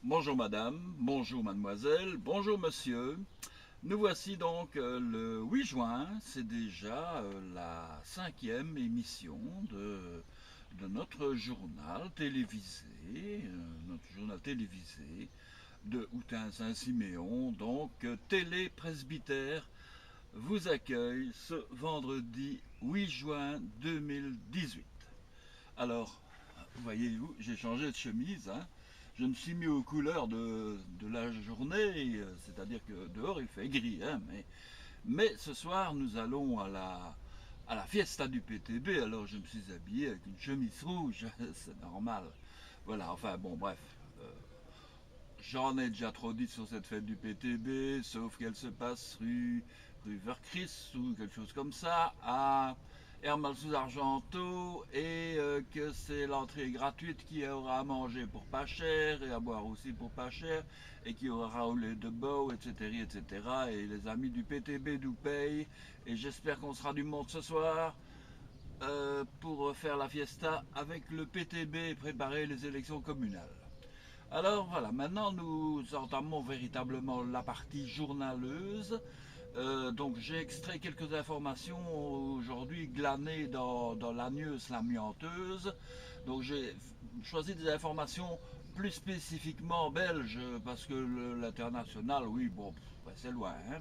Bonjour madame, bonjour mademoiselle, bonjour monsieur. Nous voici donc le 8 juin, c'est déjà la cinquième émission de notre journal télévisé, de Houtin-Saint-Siméon, donc Télé Presbytère vous accueille ce vendredi 8 juin 2018. Alors, voyez-vous, j'ai changé de chemise, hein. Je me suis mis aux couleurs de la journée, c'est-à-dire que dehors il fait gris, hein, mais ce soir nous allons à la fiesta du PTB, alors je me suis habillé avec une chemise rouge, c'est normal. Voilà, enfin bon, bref. euh, J'en ai déjà trop dit sur cette fête du PTB, sauf qu'elle se passe rue Vercris ou quelque chose comme ça, à Hermal sous Argento, et que c'est l'entrée gratuite qui aura à manger pour pas cher et à boire aussi pour pas cher, et qui aura au lait de beau, etc., etc. Et les amis du PTB nous payent, et j'espère qu'on sera du monde ce soir pour faire la fiesta avec le PTB et préparer les élections communales. Alors voilà, maintenant nous entamons véritablement la partie journaleuse. Donc j'ai extrait quelques informations aujourd'hui glanées dans l'Agneuse lamienteuse. Donc j'ai choisi des informations plus spécifiquement belges parce que l'international, oui, bon, c'est loin, hein.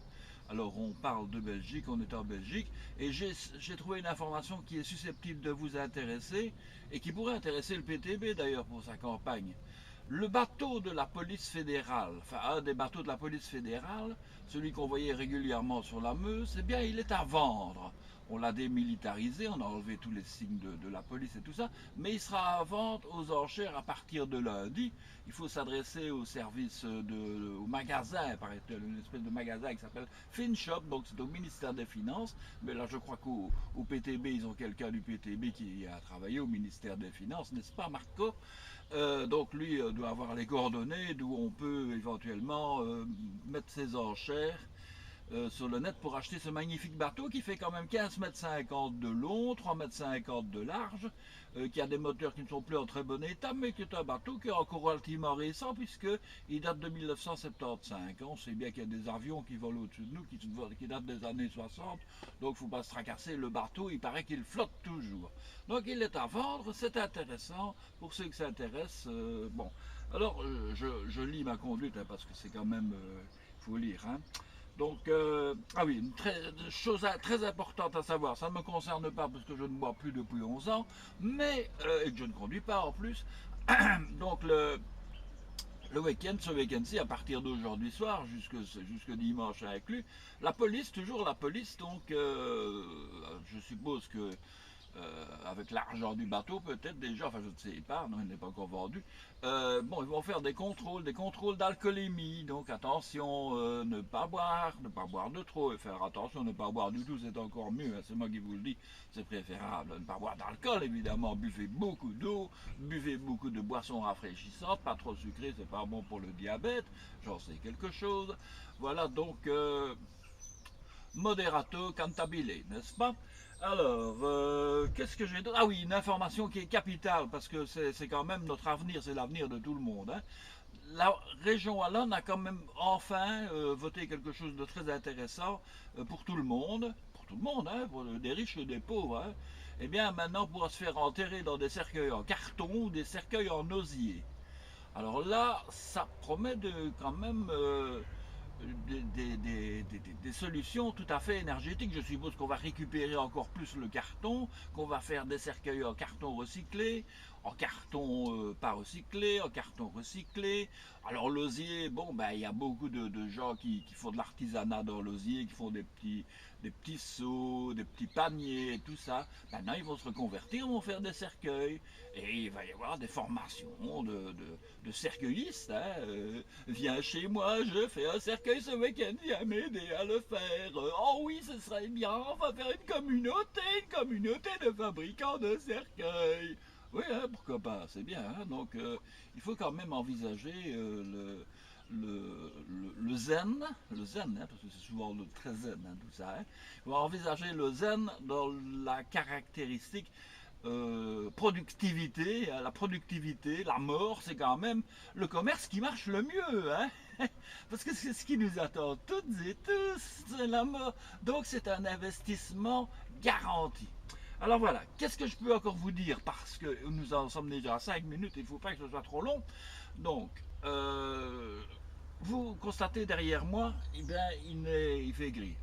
Alors on parle de Belgique, on est en Belgique, et j'ai trouvé une information qui est susceptible de vous intéresser et qui pourrait intéresser le PTB d'ailleurs pour sa campagne. Le bateau de la police fédérale, enfin un des bateaux de la police fédérale, celui qu'on voyait régulièrement sur la Meuse, eh bien il est à vendre. On l'a démilitarisé, on a enlevé tous les signes de la police et tout ça, mais il sera à vendre aux enchères à partir de lundi. Il faut s'adresser au service au magasin, paraît-il, une espèce de magasin qui s'appelle FinShop, donc c'est au ministère des Finances. Mais là je crois qu'au PTB, ils ont quelqu'un du PTB qui a travaillé au ministère des Finances, n'est-ce pas Marco? Donc lui doit avoir les coordonnées d'où on peut éventuellement mettre ses enchères sur le net pour acheter ce magnifique bateau qui fait quand même 15,50 m de long, 3,50 m de large, qui a des moteurs qui ne sont plus en très bon état, mais qui est un bateau qui est encore relativement récent puisqu'il date de 1975. On sait bien qu'il y a des avions qui volent au-dessus de nous, qui datent des années 60, donc il ne faut pas se tracasser, le bateau, il paraît qu'il flotte toujours. Donc il est à vendre, c'est intéressant, pour ceux qui s'intéressent. Bon, alors je lis ma conduite, hein, parce que c'est quand même, il faut lire, hein. Donc, ah oui, une chose très importante à savoir, ça ne me concerne pas parce que je ne bois plus depuis 11 ans, mais, et que je ne conduis pas en plus. Donc le week-end, ce week-end-ci, à partir d'aujourd'hui soir jusque dimanche inclus, toujours la police, donc je suppose que avec l'argent du bateau peut-être déjà, enfin je ne sais pas, non, il n'est pas encore vendu. Bon, ils vont faire des contrôles d'alcoolémie, donc attention, ne pas boire de trop, et faire attention, ne pas boire du tout, c'est encore mieux, hein, c'est moi qui vous le dis, c'est préférable. Ne pas boire d'alcool, évidemment, buvez beaucoup d'eau, buvez beaucoup de boissons rafraîchissantes, pas trop sucrées, c'est pas bon pour le diabète, j'en sais quelque chose. Voilà, donc moderato cantabile, n'est-ce pas? Alors, qu'est-ce que j'ai d'autre? Ah oui, une information qui est capitale, parce que c'est quand même notre avenir, c'est l'avenir de tout le monde, hein. La région Wallonne a quand même enfin voté quelque chose de très intéressant pour tout le monde, hein, pour des riches et des pauvres, hein. Eh bien, maintenant, on pourra se faire enterrer dans des cercueils en carton ou des cercueils en osier. Alors là, ça promet de quand même des solutions tout à fait énergétiques. Je suppose qu'on va récupérer encore plus le carton, qu'on va faire des cercueils en carton recyclé, en carton pas recyclé, en carton recyclé. Alors l'osier, bon, ben, il y a beaucoup de gens qui font de l'artisanat dans l'osier, qui font des petits seaux, des petits paniers, et tout ça. Maintenant, ils vont se reconvertir, ils vont faire des cercueils. Et il va y avoir des formations de cercueillistes, hein. Viens chez moi, je fais un cercueil ce week-end, viens m'aider à le faire. Oh oui, ce serait bien, on va faire une communauté de fabricants de cercueils. Oui, hein, pourquoi pas, c'est bien, hein. Donc il faut quand même envisager le zen, hein, parce que c'est souvent très zen, hein, tout ça. Hein. Il faut envisager le zen dans la caractéristique productivité, la productivité, la mort, c'est quand même le commerce qui marche le mieux, hein. Parce que c'est ce qui nous attend toutes et tous, c'est la mort. Donc c'est un investissement garanti. Alors voilà, qu'est-ce que je peux encore vous dire? Parce que nous en sommes déjà à 5 minutes, il ne faut pas que ce soit trop long. Donc, vous constatez derrière moi, eh bien, il fait gris.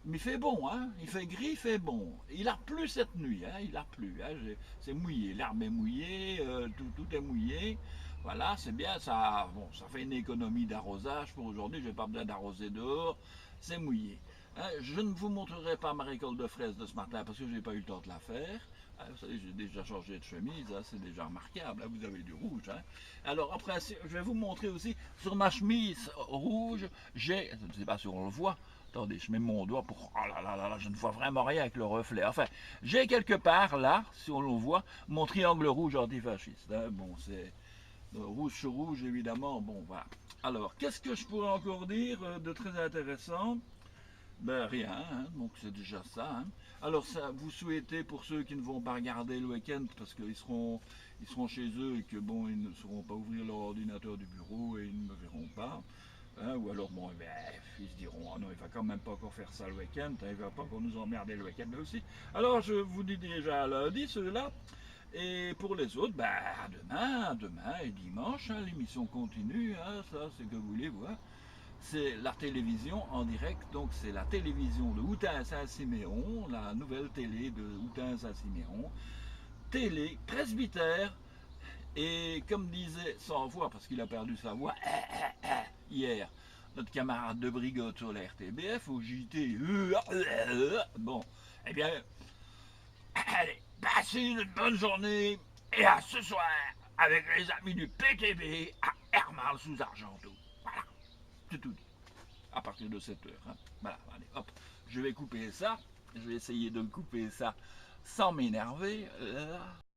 Mais il fait bon, hein? Il fait gris, il fait bon. Il a plu cette nuit, hein? Il a plu, hein? C'est mouillé, l'herbe est mouillée, tout est mouillé. Voilà, c'est bien, ça, bon, ça fait une économie d'arrosage pour aujourd'hui, je n'ai pas besoin d'arroser dehors, c'est mouillé. Hein, je ne vous montrerai pas ma récolte de fraises de ce matin parce que je n'ai pas eu le temps de la faire. Hein, vous savez, j'ai déjà changé de chemise, hein, c'est déjà remarquable, hein, vous avez du rouge. Hein. Alors après, je vais vous montrer aussi, sur ma chemise rouge, j'ai, je ne sais pas si on le voit, attendez, je mets mon doigt pour, oh là là là là, je ne vois vraiment rien avec le reflet. Enfin, j'ai quelque part là, si on le voit, mon triangle rouge antifasciste. Hein. Bon, c'est rouge sur rouge, évidemment. Bon, voilà. Alors, qu'est-ce que je pourrais encore dire de très intéressant? Ben rien, hein, donc c'est déjà ça. Hein. Alors ça, vous souhaitez pour ceux qui ne vont pas regarder le week-end parce ils seront chez eux et que bon, ils ne sauront pas ouvrir leur ordinateur du bureau et ils ne me verront pas. Hein, ou alors bon, ben, ils se diront, ah non, il va quand même pas encore faire ça le week-end, hein, il va pas encore nous emmerder le week-end aussi. Alors je vous dis déjà à lundi ceux-là. Et pour les autres, ben, demain et dimanche, hein, l'émission continue, hein, ça c'est que voulez-vous. Hein. C'est la télévision en direct, donc c'est la télévision de Houtin-Saint-Siméon, la nouvelle télé de Houtin-Saint-Siméon, télé presbytère, et comme disait sans voix, parce qu'il a perdu sa voix hier, notre camarade de brigade sur la RTBF au JT, bon, eh bien, allez, passez une bonne journée, et à ce soir, avec les amis du PTB à Hermal sous Argenteau. Voilà, c'est tout dit. À partir de 7 heures. Hein. Voilà, allez, hop, je vais couper ça. Je vais essayer de couper ça sans m'énerver.